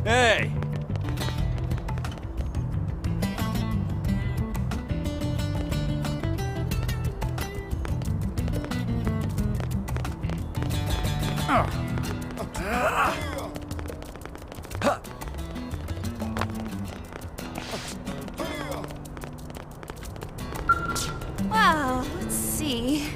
Hey! Wow, let's see.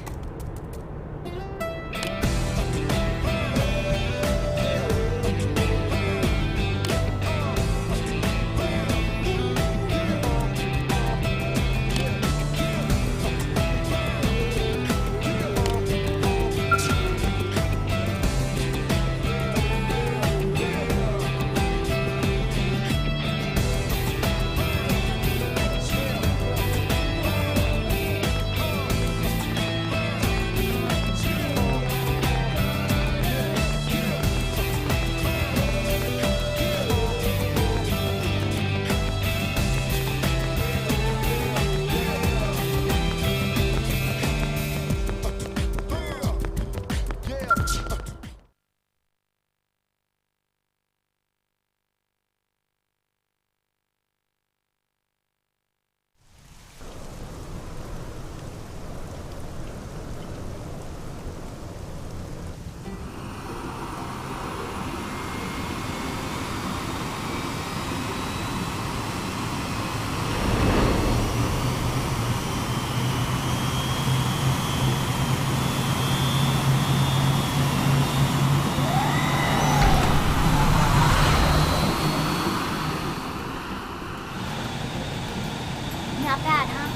Not bad, huh?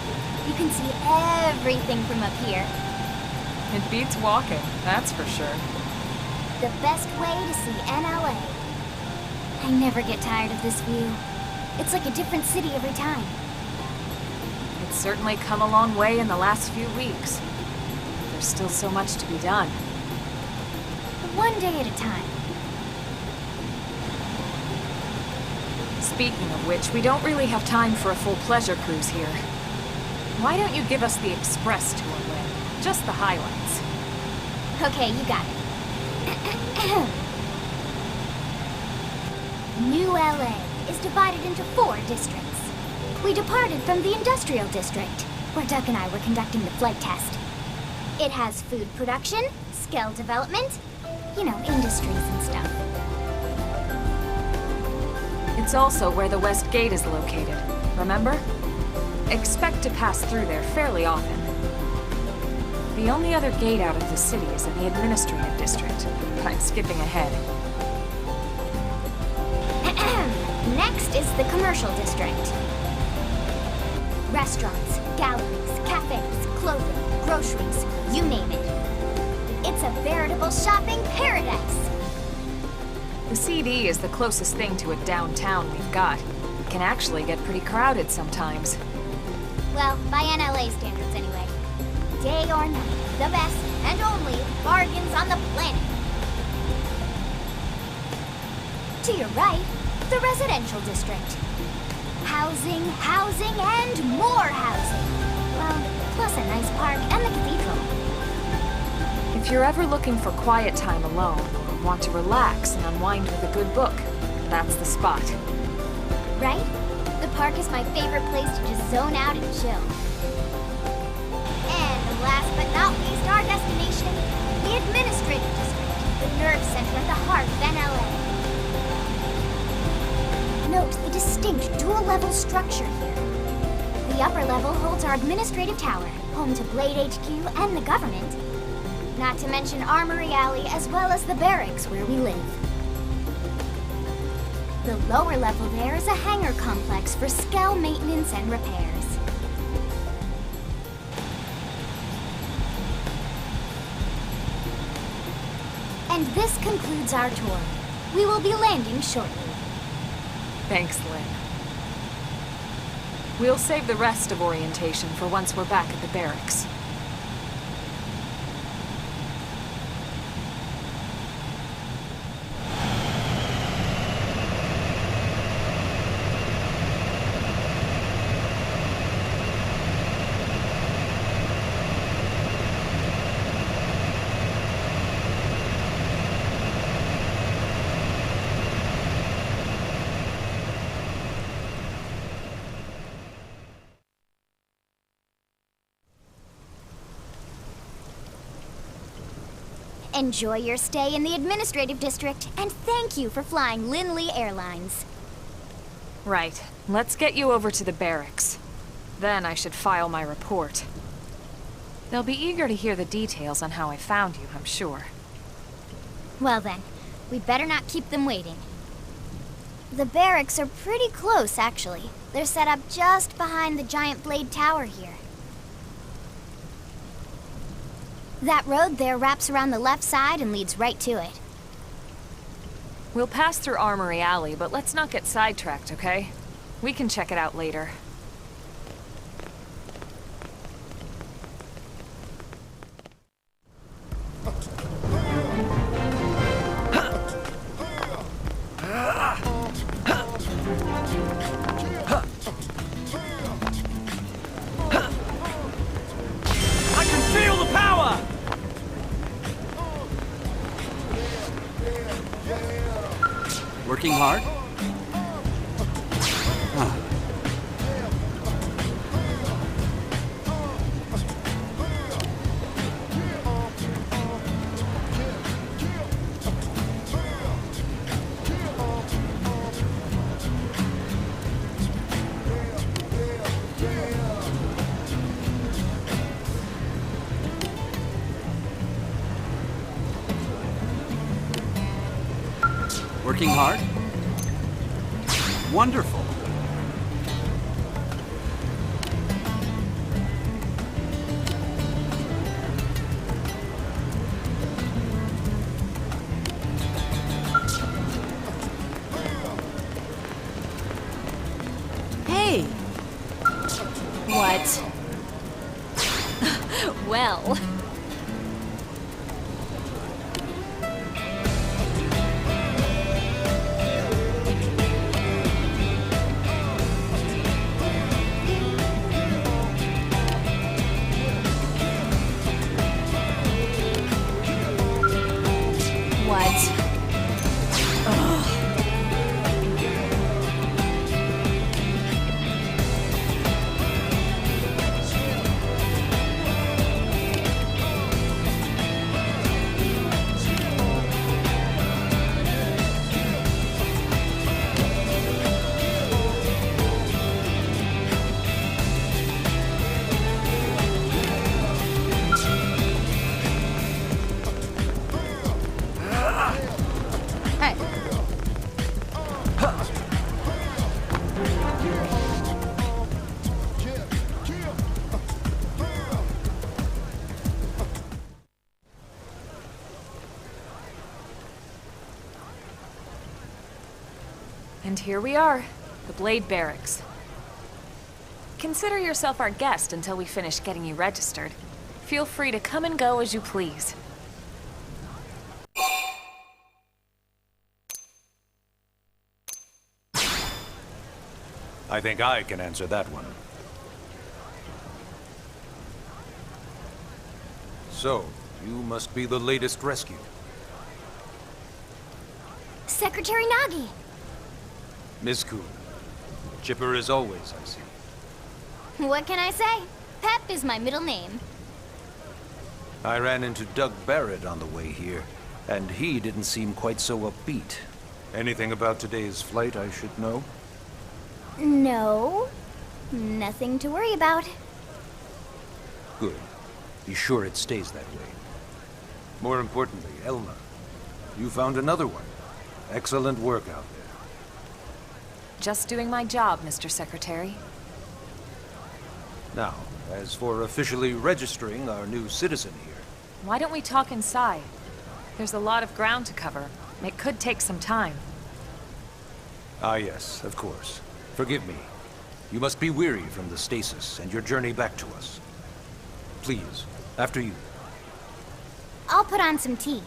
You can see everything from up here. It beats walking, that's for sure. The best way to see NLA. I never get tired of this view. It's like a different city every time. It's certainly come a long way in the last few weeks. There's still so much to be done. One day at a time. Speaking of which, we don't really have time for a full pleasure cruise here. Why don't you give us the express tour, Lynn? Just the highlights. Okay, you got it. New LA is divided into 4 districts. We departed from the industrial district, where Duck and I were conducting the flight test. It has food production, skill development, you know, industries and stuff. It's also where the West Gate is located, remember? Expect to pass through there fairly often. The only other gate out of the city is in the administrative district, but I'm skipping ahead. Next is the commercial district. Restaurants, galleries, cafes, clothing, groceries, you name it. It's a veritable shopping paradise. The CD is the closest thing to a downtown we've got. It can actually get pretty crowded sometimes. Well, by NLA standards anyway. Day or night, the best and only bargains on the planet. To your right, the residential district. Housing, housing, and more housing. Well, plus a nice park and the cathedral. If you're ever looking for quiet time alone, or want to relax and unwind with a good book, that's the spot. Right? The park is my favorite place to just zone out and chill. And last but not least, our destination, the administrative district, the nerve center at the heart of NLA. Note the distinct dual-level structure here. The upper level holds our administrative tower, home to Blade HQ and the government. Not to mention Armory Alley, as well as the barracks where we live. The lower level there is a hangar complex for Skell maintenance and repairs. And this concludes our tour. We will be landing shortly. Thanks, Lynn. We'll save the rest of orientation for once we're back at the barracks. Enjoy your stay in the administrative district, and thank you for flying Linley Airlines. Right. Let's get you over to the barracks. Then I should file my report. They'll be eager to hear the details on how I found you, I'm sure. Well then, we'd better not keep them waiting. The barracks are pretty close, actually. They're set up just behind the giant blade tower here. That road there wraps around the left side and leads right to it. We'll pass through Armory Alley, but let's not get sidetracked, okay? We can check it out later. I can feel the power! Working hard? Working hard? Wonderful. Hey! What? Well... What? Hey. And here we are, the Blade Barracks. Consider yourself our guest until we finish getting you registered. Feel free to come and go as you please. I think I can answer that one. So, you must be the latest rescue. Secretary Nagi! Miss Kuhn. Chipper as always, I see. What can I say? Pep is my middle name. I ran into Doug Barrett on the way here, and he didn't seem quite so upbeat. Anything about today's flight I should know? No. Nothing to worry about. Good. Be sure it stays that way. More importantly, Elma, you found another one. Excellent work out there. Just doing my job, Mr. Secretary. Now, as for officially registering our new citizen here, Why don't we talk inside? There's a lot of ground to cover. It could take some time. Ah yes, of course. Forgive me. You must be weary from the stasis and your journey back to us. Please, after you. I'll put on some tea.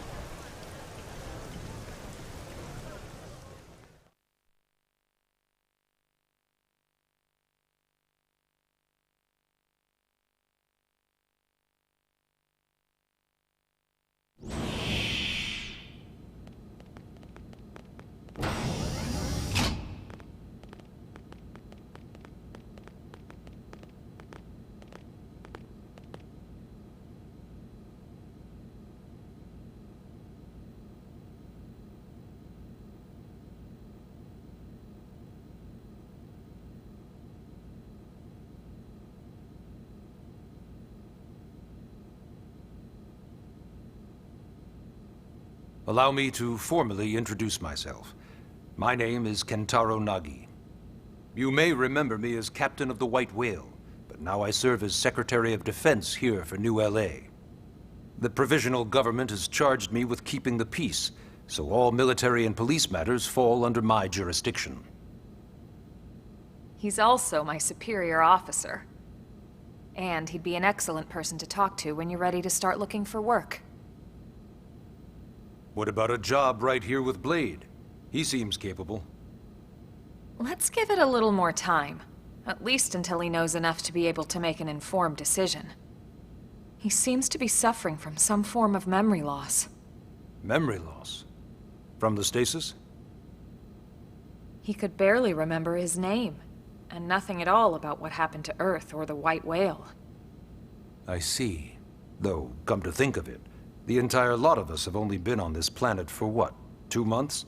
Allow me to formally introduce myself. My name is Kentaro Nagi. You may remember me as Captain of the White Whale, but now I serve as Secretary of Defense here for New LA. The provisional government has charged me with keeping the peace, so all military and police matters fall under my jurisdiction. He's also my superior officer. And he'd be an excellent person to talk to when you're ready to start looking for work. What about a job right here with Blade? He seems capable. Let's give it a little more time. At least until he knows enough to be able to make an informed decision. He seems to be suffering from some form of memory loss. Memory loss? From the stasis? He could barely remember his name, and nothing at all about what happened to Earth or the White Whale. I see. Though, come to think of it, the entire lot of us have only been on this planet for what, 2 months?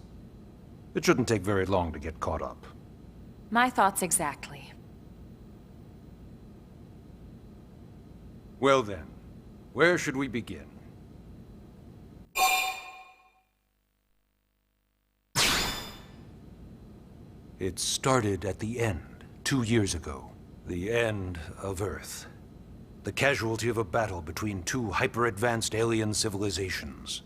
It shouldn't take very long to get caught up. My thoughts exactly. Well then, where should we begin? It started at the end, 2 years ago. The end of Earth. The casualty of a battle between 2 hyper-advanced alien civilizations.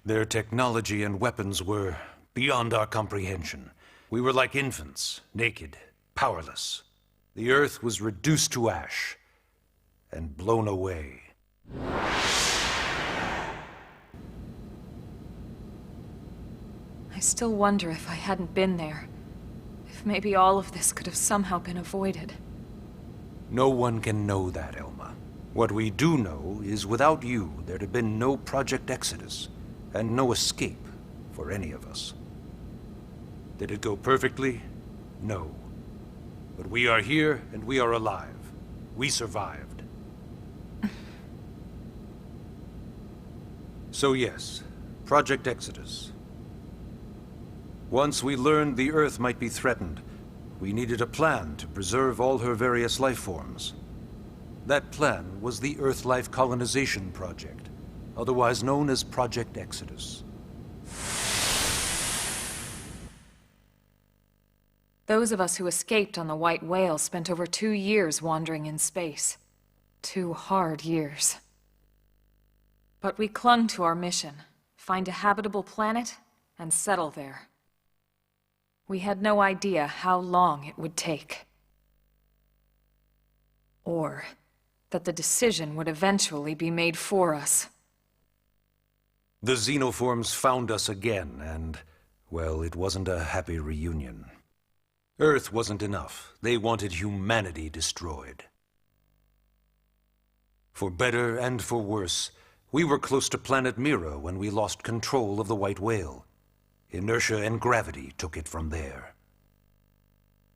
Their technology and weapons were beyond our comprehension. We were like infants, naked, powerless. The Earth was reduced to ash and blown away. I still wonder if I hadn't been there. If maybe all of this could have somehow been avoided. No one can know that, Elma. What we do know is without you, there'd have been no Project Exodus, and no escape for any of us. Did it go perfectly? No. But we are here, and we are alive. We survived. So yes, Project Exodus. Once we learned the Earth might be threatened, we needed a plan to preserve all her various life forms. That plan was the Earth Life Colonization Project, otherwise known as Project Exodus. Those of us who escaped on the White Whale spent over 2 years wandering in space. 2 hard years. But we clung to our mission, find a habitable planet and settle there. We had no idea how long it would take. Or that the decision would eventually be made for us. The xenoforms found us again, and, well, it wasn't a happy reunion. Earth wasn't enough. They wanted humanity destroyed. For better and for worse, we were close to planet Mira when we lost control of the White Whale. Inertia and gravity took it from there.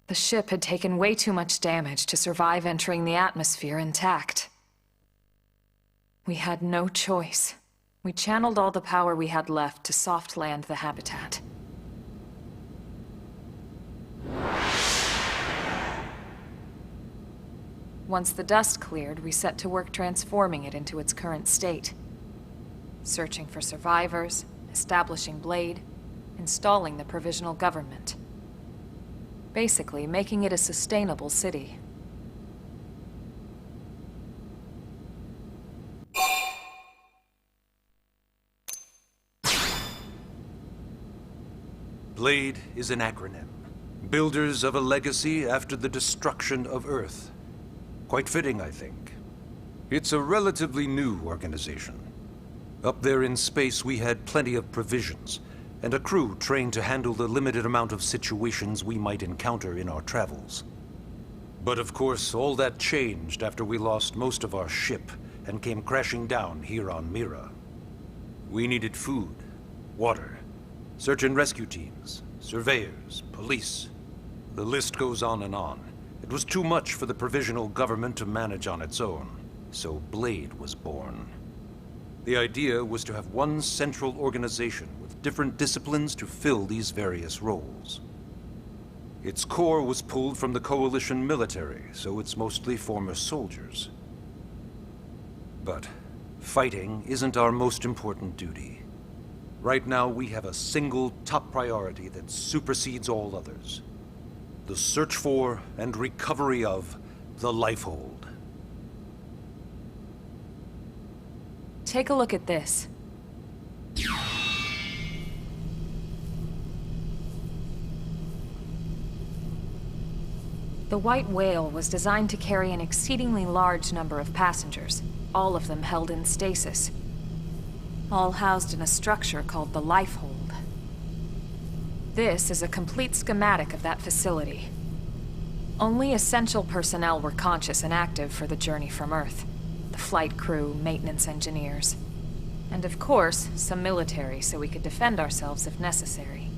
The ship had taken way too much damage to survive entering the atmosphere intact. We had no choice. We channeled all the power we had left to soft land the habitat. Once the dust cleared, we set to work transforming it into its current state. Searching for survivors, establishing Blade, installing the provisional government. Basically, making it a sustainable city. Blade is an acronym. Builders of a legacy after the destruction of Earth. Quite fitting, I think. It's a relatively new organization. Up there in space, we had plenty of provisions, and a crew trained to handle the limited amount of situations we might encounter in our travels. But of course, all that changed after we lost most of our ship and came crashing down here on Mira. We needed food, water, search and rescue teams, surveyors, police. The list goes on and on. It was too much for the provisional government to manage on its own, so Blade was born. The idea was to have one central organization with different disciplines to fill these various roles. Its core was pulled from the Coalition military, so it's mostly former soldiers. But Fighting isn't our most important duty. Right now, we have a single top priority that supersedes all others. The search for and recovery of the Lifehold. Take a look at this. The White Whale was designed to carry an exceedingly large number of passengers, all of them held in stasis. All housed in a structure called the Lifehold. This is a complete schematic of that facility. Only essential personnel were conscious and active for the journey from Earth. The flight crew, maintenance engineers. And of course, some military so we could defend ourselves if necessary.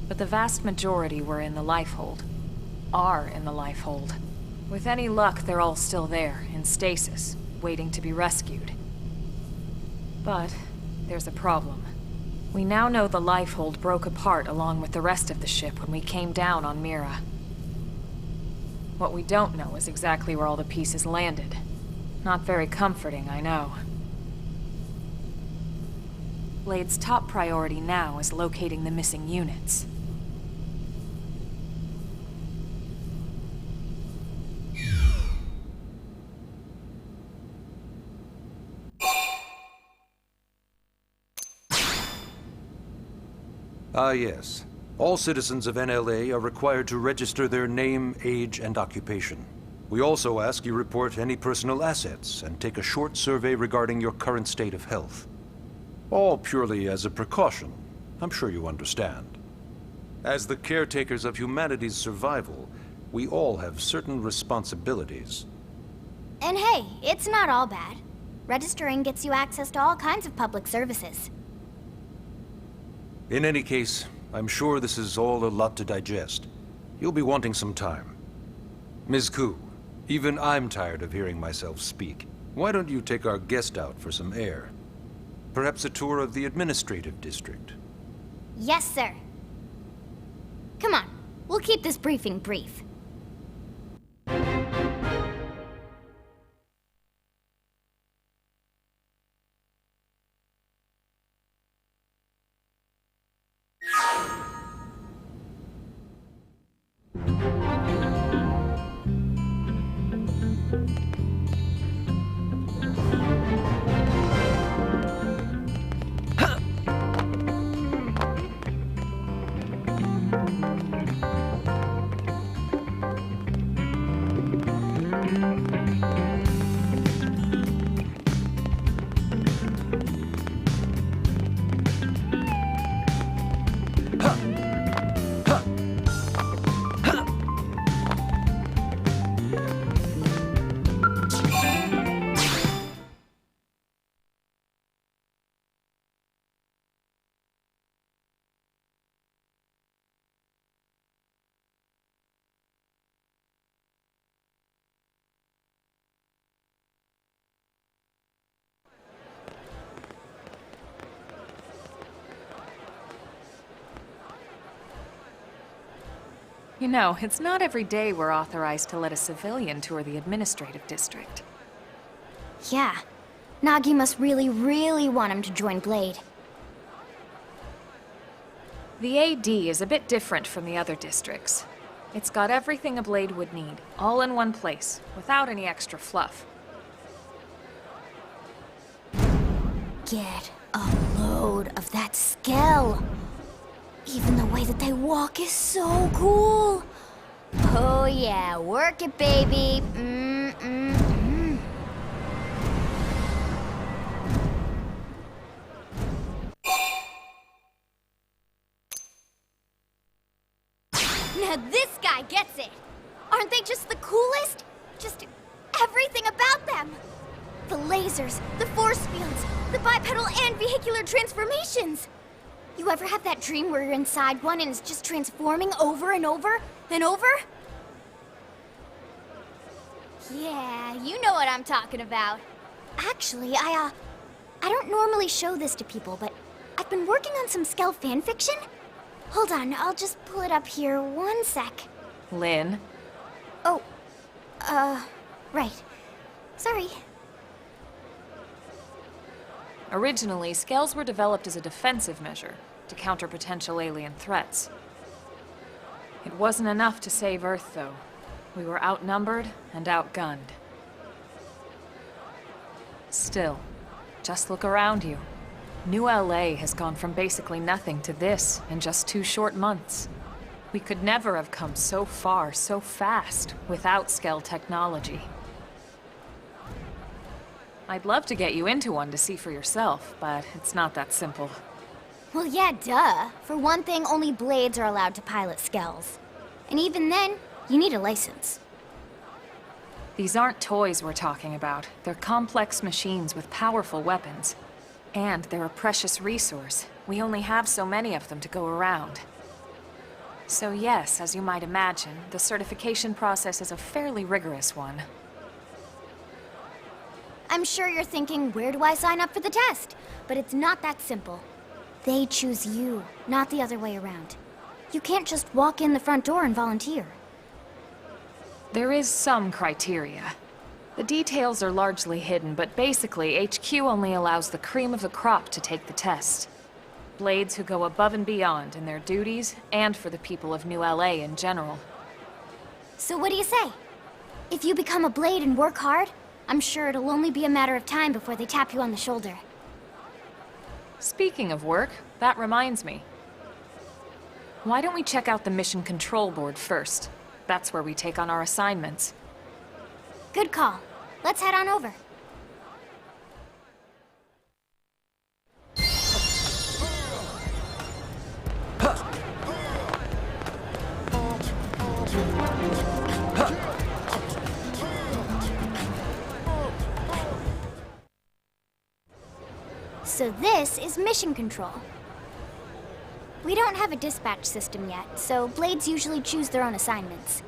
But the vast majority were in the Lifehold. Are in the Lifehold. With any luck, they're all still there, in stasis, waiting to be rescued. But there's a problem. We now know the Lifehold broke apart along with the rest of the ship when we came down on Mira. What we don't know is exactly where all the pieces landed. Not very comforting, I know. Blade's top priority now is locating the missing units. Ah, yes. All citizens of NLA are required to register their name, age, and occupation. We also ask you report any personal assets and take a short survey regarding your current state of health. All purely as a precaution. I'm sure you understand. As the caretakers of humanity's survival, we all have certain responsibilities. And hey, it's not all bad. Registering gets you access to all kinds of public services. In any case, I'm sure this is all a lot to digest. You'll be wanting some time. Ms. Ku, even I'm tired of hearing myself speak. Why don't you take our guest out for some air? Perhaps a tour of the administrative district. Yes, sir. Come on, we'll keep this briefing brief. You know, it's not every day we're authorized to let a civilian tour the administrative district. Yeah. Nagi must really, really want him to join Blade. The AD is a bit different from the other districts. It's got everything a Blade would need, all in one place, without any extra fluff. Get a load of that skill. Even the way that they walk is so cool. Oh yeah, work it, baby. Now this guy gets it. Aren't they just the coolest? Just everything about them. The lasers, the force fields, the bipedal and vehicular transformations. You ever have that dream where you're inside one and it's just transforming over and over and over? Yeah, you know what I'm talking about. Actually, I don't normally show this to people, but I've been working on some Skell fanfiction. Hold on, I'll just pull it up here 1 sec. Lynn? Oh, right. Sorry. Originally, scales were developed as a defensive measure to counter potential alien threats. It wasn't enough to save Earth, though. We were outnumbered and outgunned. Still, just look around you. New LA has gone from basically nothing to this in just 2 short months. We could never have come so far so fast without scale technology. I'd love to get you into one to see for yourself, but it's not that simple. Well, yeah, duh. For one thing, only blades are allowed to pilot skells. And even then, you need a license. These aren't toys we're talking about. They're complex machines with powerful weapons. And they're a precious resource. We only have so many of them to go around. So yes, as you might imagine, the certification process is a fairly rigorous one. I'm sure you're thinking, where do I sign up for the test? But it's not that simple. They choose you, not the other way around. You can't just walk in the front door and volunteer. There is some criteria. The details are largely hidden, but basically, HQ only allows the cream of the crop to take the test. Blades who go above and beyond in their duties, and for the people of New LA in general. So what do you say? If you become a blade and work hard, I'm sure it'll only be a matter of time before they tap you on the shoulder. Speaking of work, that reminds me. Why don't we check out the Mission Control Board first? That's where we take on our assignments. Good call. Let's head on over. So this is Mission Control. We don't have a dispatch system yet, so Blades usually choose their own assignments.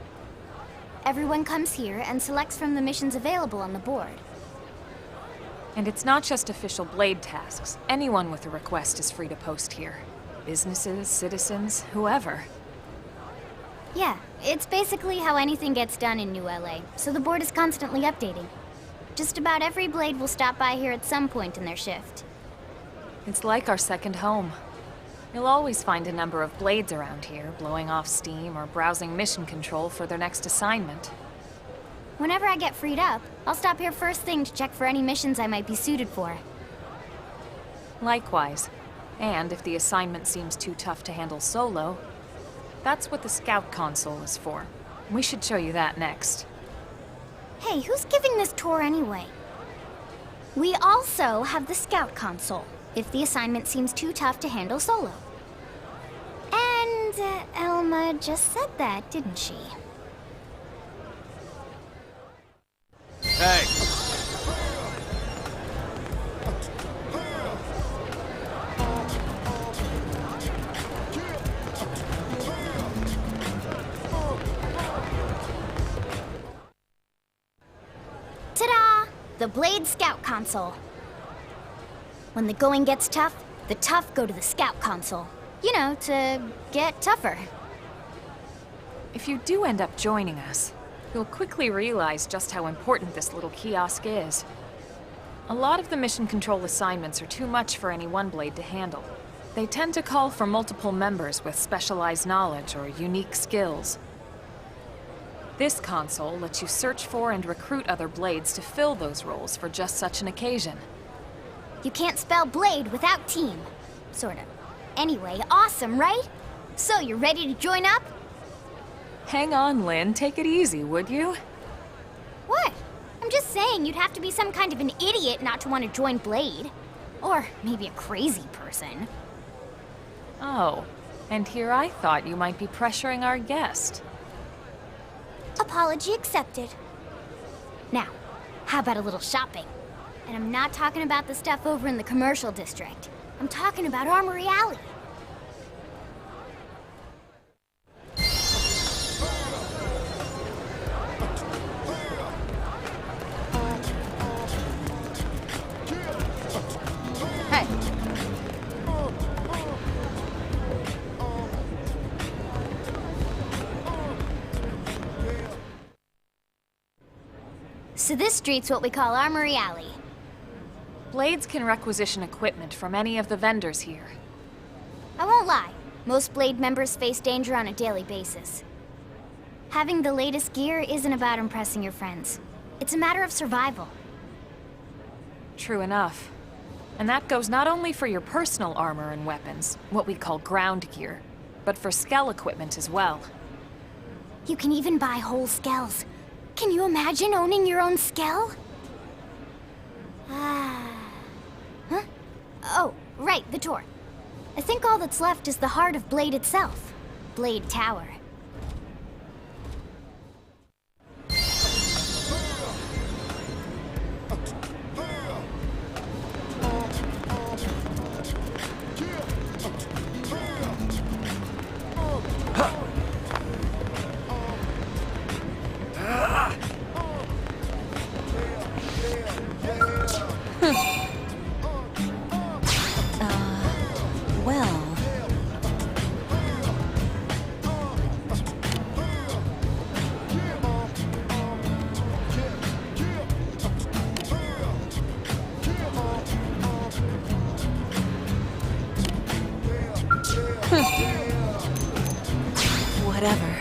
Everyone comes here and selects from the missions available on the board. And it's not just official Blade tasks. Anyone with a request is free to post here. Businesses, citizens, whoever. Yeah, it's basically how anything gets done in New LA, so the board is constantly updating. Just about every Blade will stop by here at some point in their shift. It's like our second home. You'll always find a number of Blades around here, blowing off steam or browsing mission control for their next assignment. Whenever I get freed up, I'll stop here first thing to check for any missions I might be suited for. Likewise. And if the assignment seems too tough to handle solo, that's what the Scout Console is for. We should show you that next. Hey, who's giving this tour anyway? We also have the Scout Console, if the assignment seems too tough to handle solo. And Elma just said that, didn't she? Hey! Ta-da! The Blade Scout Console. When the going gets tough, the tough go to the Scout Console. You know, to get tougher. If you do end up joining us, you'll quickly realize just how important this little kiosk is. A lot of the mission control assignments are too much for any one Blade to handle. They tend to call for multiple members with specialized knowledge or unique skills. This console lets you search for and recruit other Blades to fill those roles for just such an occasion. You can't spell Blade without team. Sort of. Anyway, awesome, right? So, you ready to join up? Hang on, Lynn. Take it easy, would you? What? I'm just saying you'd have to be some kind of an idiot not to want to join Blade. Or maybe a crazy person. Oh, and here I thought you might be pressuring our guest. Apology accepted. Now, how about a little shopping? And I'm not talking about the stuff over in the commercial district. I'm talking about Armory Alley. Hey. So this street's what we call Armory Alley. Blades can requisition equipment from any of the vendors here. I won't lie, most Blade members face danger on a daily basis. Having the latest gear isn't about impressing your friends. It's a matter of survival. True enough. And that goes not only for your personal armor and weapons, what we'd call ground gear, but for skell equipment as well. You can even buy whole skells. Can you imagine owning your own skell? Huh? Oh, right, the tour. I think all that's left is the heart of Blade itself. Blade Tower. Well... Whatever.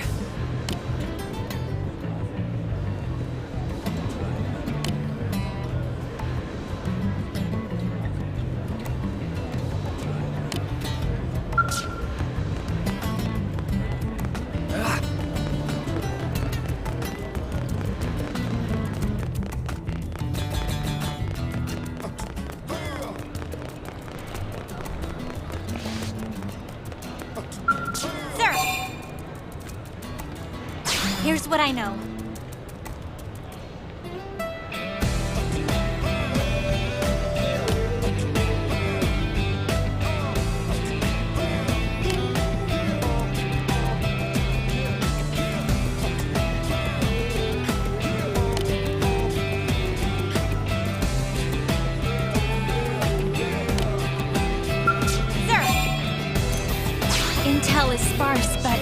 Here's what I know. Sir! Intel is sparse, but...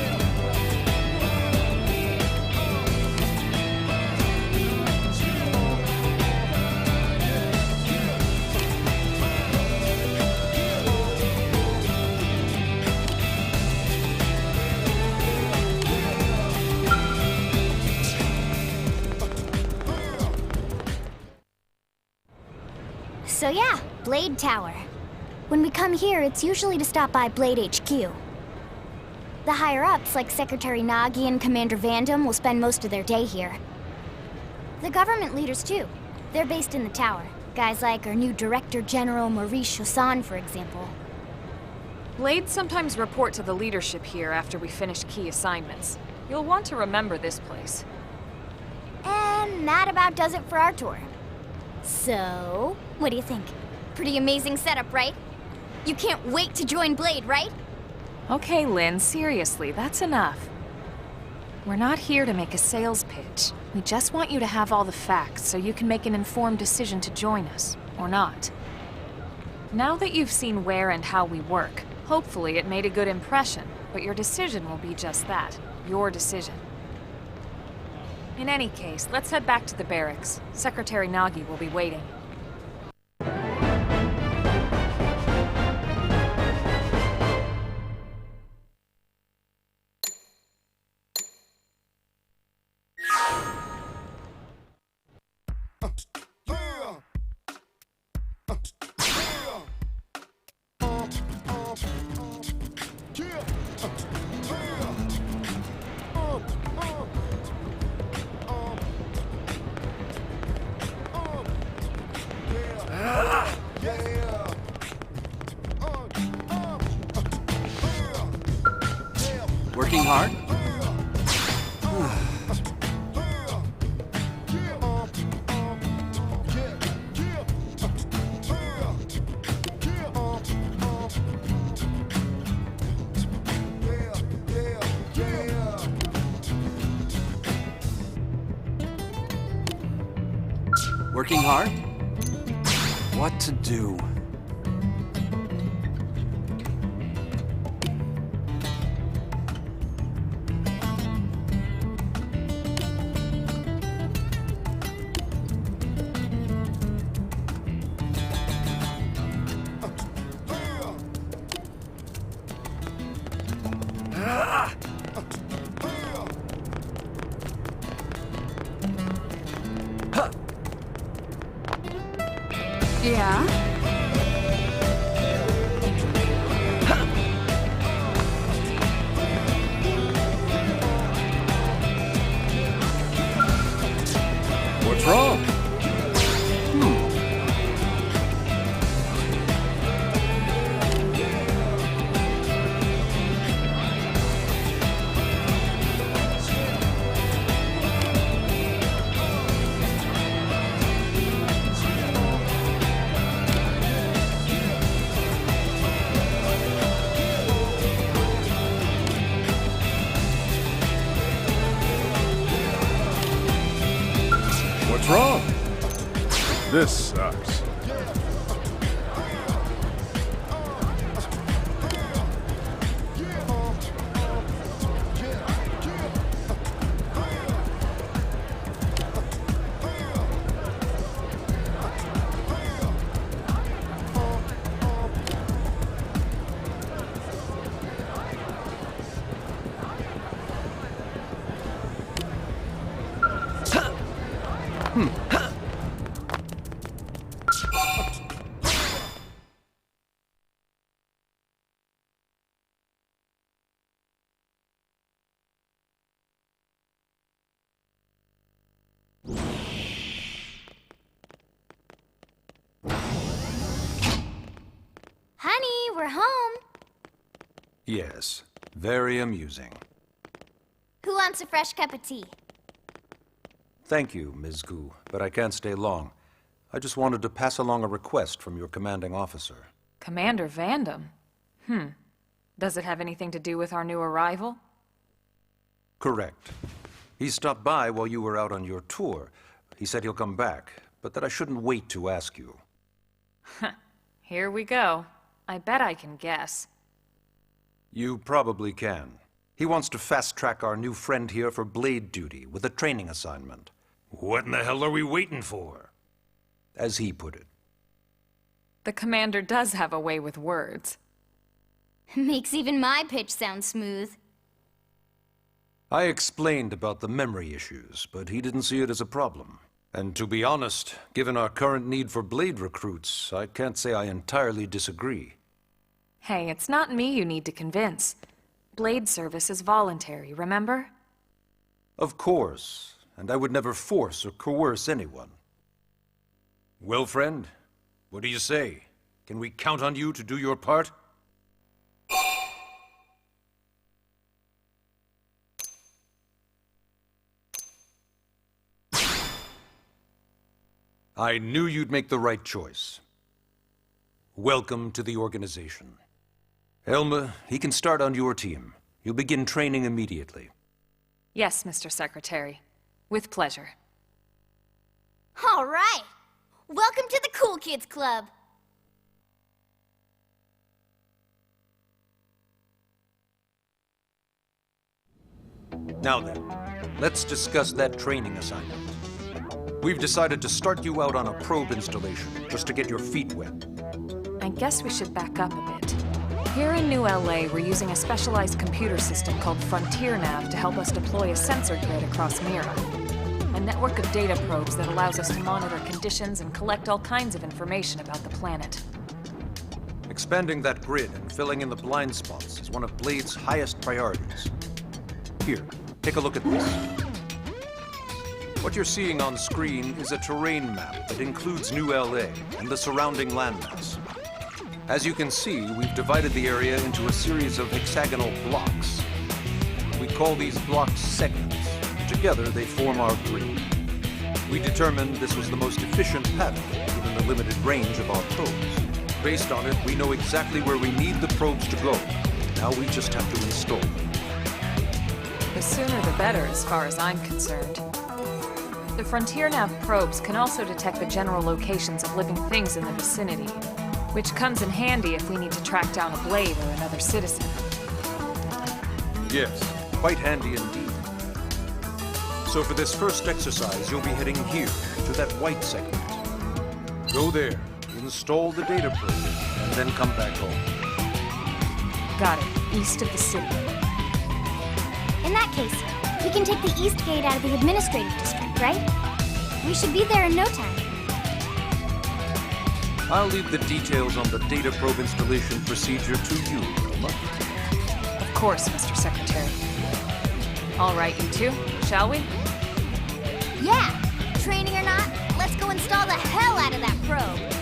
So yeah, Blade Tower. When we come here, it's usually to stop by Blade HQ. The higher-ups, like Secretary Nagi and Commander Vandam, will spend most of their day here. The government leaders, too. They're based in the tower. Guys like our new Director General Maurice Chausson, for example. Blades sometimes report to the leadership here after we finish key assignments. You'll want to remember this place. And that about does it for our tour. So, what do you think? Pretty amazing setup, right? You can't wait to join Blade, right? Okay, Lynn, seriously, that's enough. We're not here to make a sales pitch. We just want you to have all the facts so you can make an informed decision to join us, or not. Now that you've seen where and how we work, hopefully it made a good impression, but your decision will be just that, your decision. In any case, let's head back to the barracks. Secretary Nagi will be waiting. Working hard? Working hard? What to do? Yeah? What's wrong? What's wrong? This sucks. Honey, we're home. Yes, very amusing. Who wants a fresh cup of tea? Thank you, Ms. Gu, but I can't stay long. I just wanted to pass along a request from your commanding officer. Commander Vandam? Does it have anything to do with our new arrival? Correct. He stopped by while you were out on your tour. He said he'll come back, but that I shouldn't wait to ask you. Here we go. I bet I can guess. You probably can. He wants to fast-track our new friend here for blade duty with a training assignment. What in the hell are we waiting for? As he put it. The commander does have a way with words. Makes even my pitch sound smooth. I explained about the memory issues, but he didn't see it as a problem. And to be honest, given our current need for blade recruits, I can't say I entirely disagree. Hey, it's not me you need to convince. Blade service is voluntary, remember? Of course, and I would never force or coerce anyone. Well, friend, what do you say? Can we count on you to do your part? I knew you'd make the right choice. Welcome to the organization. Elma, he can start on your team. You'll begin training immediately. Yes, Mr. Secretary. With pleasure. All right. Welcome to the Cool Kids Club. Now then, let's discuss that training assignment. We've decided to start you out on a probe installation, just to get your feet wet. I guess we should back up a bit. Here in New LA, we're using a specialized computer system called Frontier Nav to help us deploy a sensor grid across Mira. A network of data probes that allows us to monitor conditions and collect all kinds of information about the planet. Expanding that grid and filling in the blind spots is one of Blade's highest priorities. Here, take a look at this. What you're seeing on screen is a terrain map that includes New LA and the surrounding landmass. As you can see, we've divided the area into a series of hexagonal blocks. We call these blocks segments. Together, they form our grid. We determined this was the most efficient pattern, given the limited range of our probes. Based on it, we know exactly where we need the probes to go. Now we just have to install them. The sooner the better, as far as I'm concerned. The Frontier Nav probes can also detect the general locations of living things in the vicinity, which comes in handy if we need to track down a blade or another citizen. Yes, quite handy indeed. So for this first exercise, you'll be heading here, to that white segment. Go there, install the data probe, and then come back home. Got it. East of the city. In that case, we can take the east gate out of the administrative district, right? We should be there in no time. I'll leave the details on the data probe installation procedure to you, Roma. Of course, Mr. Secretary. All right, you two, shall we? Yeah! Training or not, let's go install the hell out of that probe!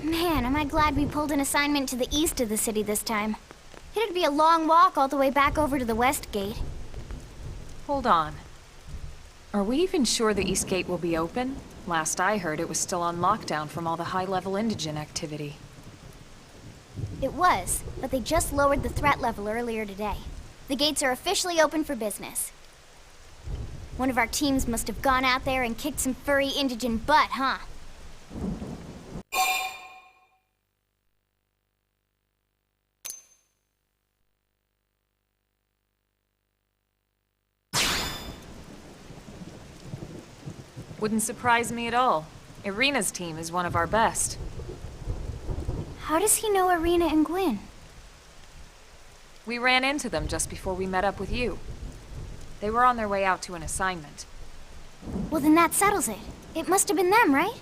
Man, am I glad we pulled an assignment to the east of the city this time. It'd be a long walk all the way back over to the west gate. Hold on. Are we even sure the East Gate will be open? Last I heard, it was still on lockdown from all the high-level indigent activity. It was, but they just lowered the threat level earlier today. The gates are officially open for business. One of our teams must have gone out there and kicked some furry indigent butt, huh? Wouldn't surprise me at all. Irina's team is one of our best. How does he know Irina and Gwyn? We ran into them just before we met up with you. They were on their way out to an assignment. Well, then that settles it. It must have been them, right?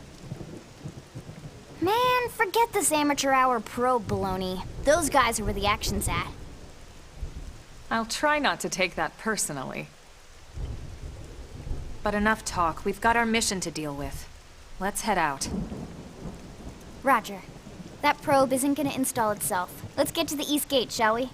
Man, forget this amateur hour probe baloney. Those guys are where the action's at. I'll try not to take that personally. But enough talk. We've got our mission to deal with. Let's head out. Roger. That probe isn't gonna install itself. Let's get to the East Gate, shall we?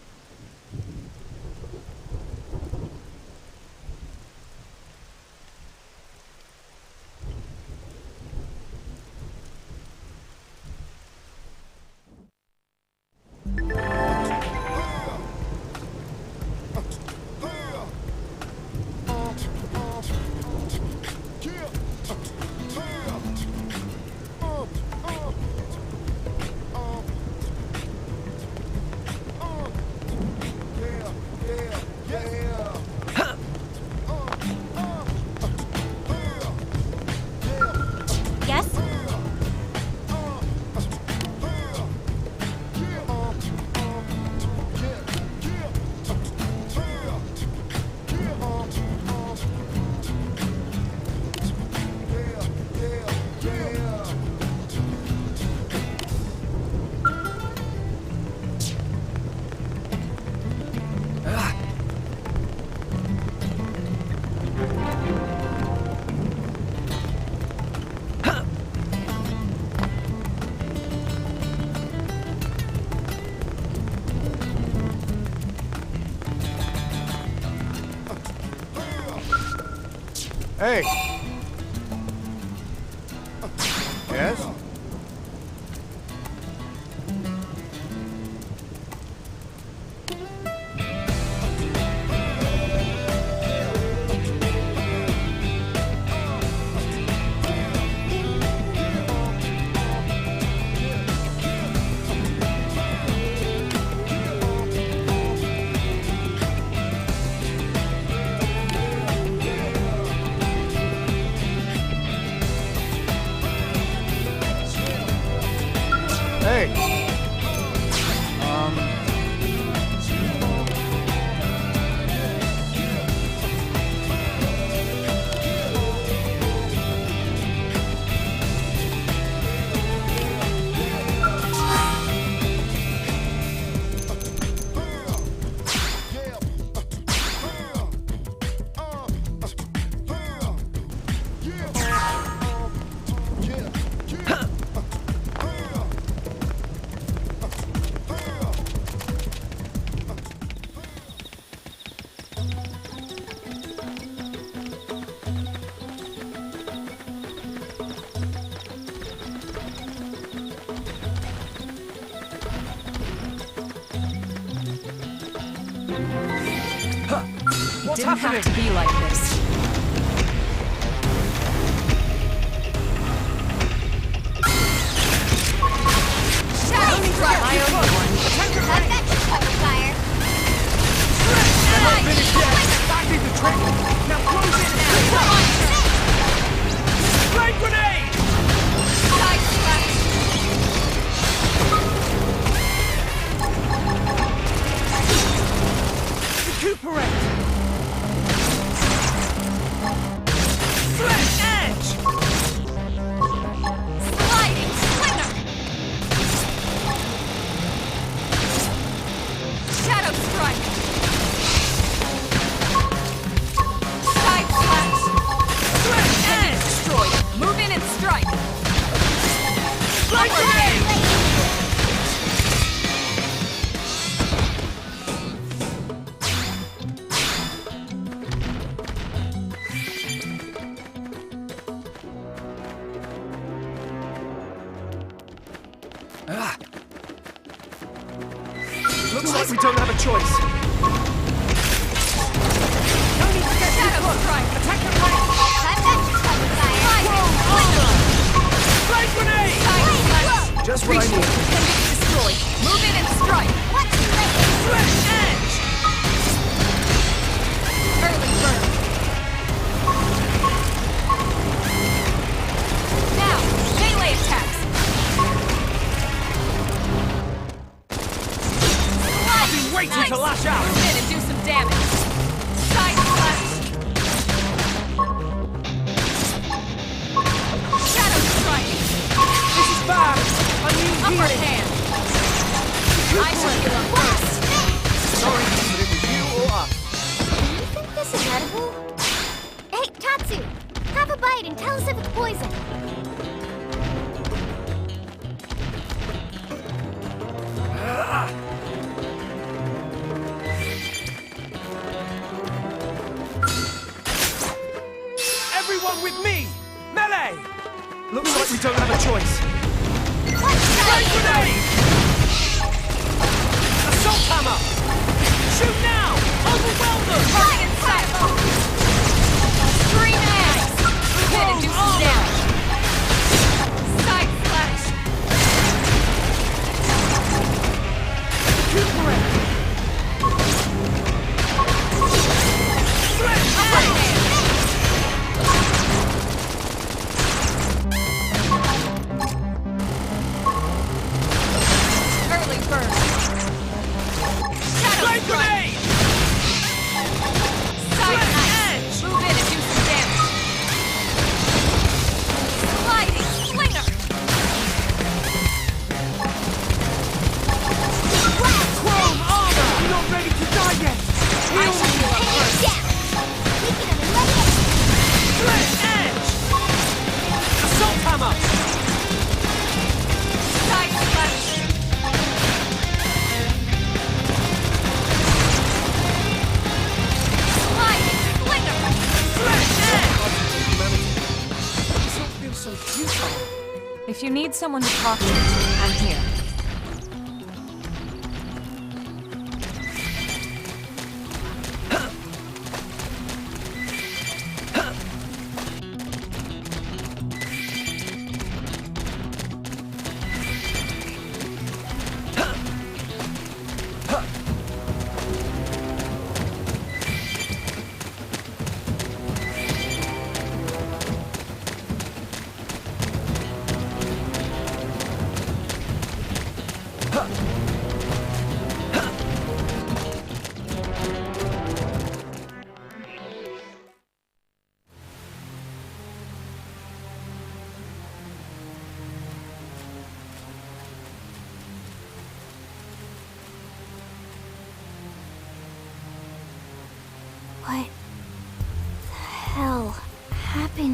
Hey! Yes? Hey! It didn't have to be like this. Shadow Strike! I owe you one. I've got your cover fire. I'm not finished yet! Back in the trick! Now close in now! Flame grenade! Side slash! Recuperate! Stretch edge! Sliding slinger! Shadow Strike! Side slash! Stretch edge! Destroyed. Move in and strike. Flame grenade! Looks like we don't have a choice. No need to get too close. Attack the flank! I've got your cover fire. Flame grenade! Side slash! Just what I need. Can be destroyed. Move in and strike. What's late? Stretch edge! Early bird. Now, melee attacks. I've been waiting to lash out! Move in and do some damage. Side slash! Shadow strike. This is bad! I need Upper healing! hand. I should heal up first. Sorry, but it was you or us. You think this is edible? Hey, Tatsu! Have a bite and tell us if it's poison. Everyone with me! Melee! Looks like we don't have a choice. Flame grenade! Assault hammer! Shoot now! Overwhelm them! Target in sight. Scream axe. Move in and do some damage. Side slash! Recuperate! Stretch! Upper hand. Early bird. Shadow Flame strike. grenade! Side Stretch knife. edge! Move in and do some damage. Sliding slinger! Chrome armor! You're not ready to die yet! I should heal up first. Down! Weaken him and let him Stretch edge! Assault hammer! side slash! Sliding slinger! Stretch edge! This all feels so futile. If you need someone to talk to, I'm here.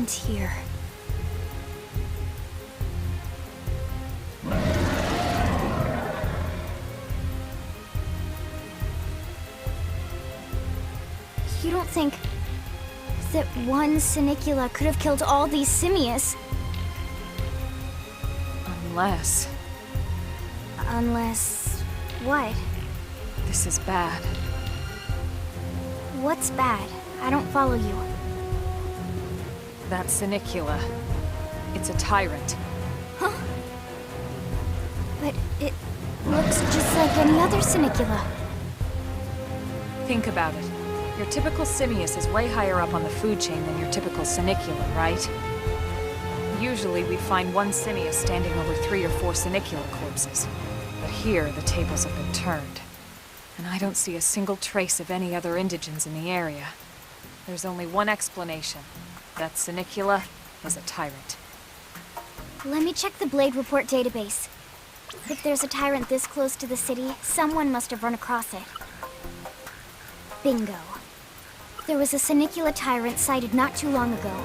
Frontier. You don't think that one Sinicula could have killed all these simius? Unless... Unless... what? this is bad. What's bad? I don't follow you. That Sinicula. It's a tyrant. Huh? But it looks just like any other Sinicula. Think about it. Your typical simius is way higher up on the food chain than your typical Sinicula, right? Usually we find one simius standing over 3 or 4 Sinicula corpses. But here, the tables have been turned. And I don't see a single trace of any other indigents in the area. There's only one explanation. That Sinicula is a tyrant. Let me check the Blade Report database. If there's a tyrant this close to the city, someone must have run across it. Bingo. There was a Sinicula tyrant sighted not too long ago,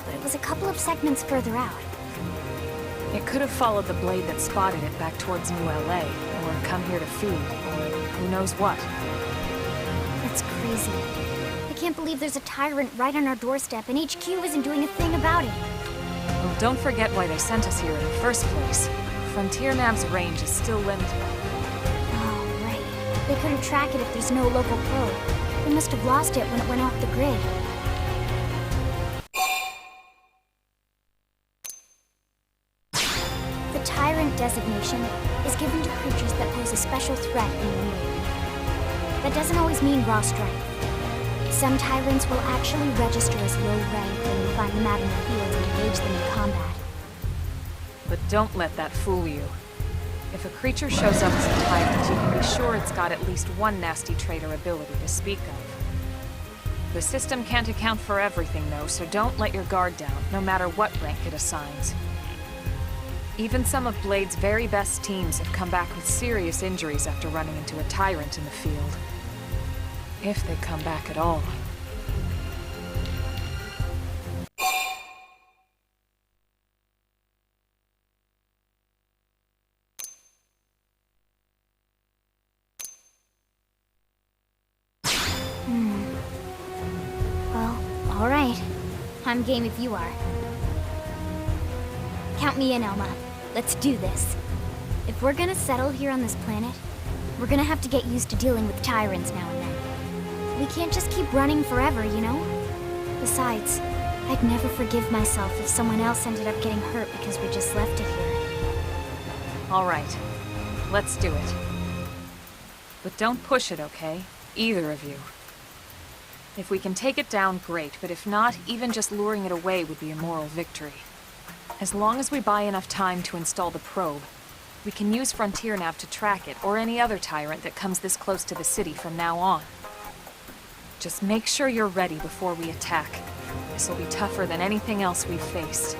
but it was a couple of segments further out. It could have followed the blade that spotted it back towards New LA, or come here to feed, or who knows what. That's crazy. I can't believe there's a tyrant right on our doorstep, and HQ isn't doing a thing about it. Well, don't forget why they sent us here in the first place. Frontier Nav's range is still limited. Oh, right. They couldn't track it if there's no local probe. They must have lost it when it went off the grid. The Tyrant designation is given to creatures that pose a special threat in one way or another. That doesn't always mean raw strength. Some Tyrants will actually register as low rank when you find them out in the field and engage them in combat. But don't let that fool you. If a creature shows up as a tyrant, you can be sure it's got at least one nasty trait or ability to speak of. The system can't account for everything, though, so don't let your guard down, no matter what rank it assigns. Even some of Blade's very best teams have come back with serious injuries after running into a tyrant in the field. If they come back at all. Well, alright. I'm game if you are. Count me in, Elma. Let's do this. If we're gonna settle here on this planet, we're gonna have to get used to dealing with tyrants now and then. We can't just keep running forever, you know? Besides, I'd never forgive myself if someone else ended up getting hurt because we just left it here. All right. Let's do it. But don't push it, okay? Either of you. If we can take it down, great, but if not, even just luring it away would be a moral victory. As long as we buy enough time to install the probe, we can use Frontier Nav to track it, or any other tyrant that comes this close to the city from now on. Just make sure you're ready before we attack. This will be tougher than anything else we've faced.